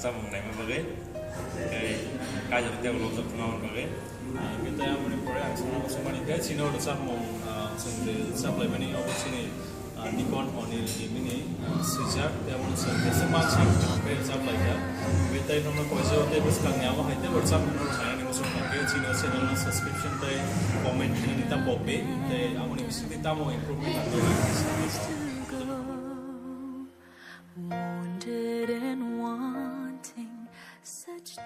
bersama mengenai bagai kajian yang belum terkenal bagai kita yang menipukan sama dia Cina udah sama sendiri supply many opportunity Nikon Oni ini sejak dia mau semua sampai supply ya kita ini nomor kuasa untuk berselang nyawa itu bersama nomor saya ini masuk pakai Cina channel subscription teh komen ini kita pope teh aku nih bisa kita mau improvement atau wounded and wanting such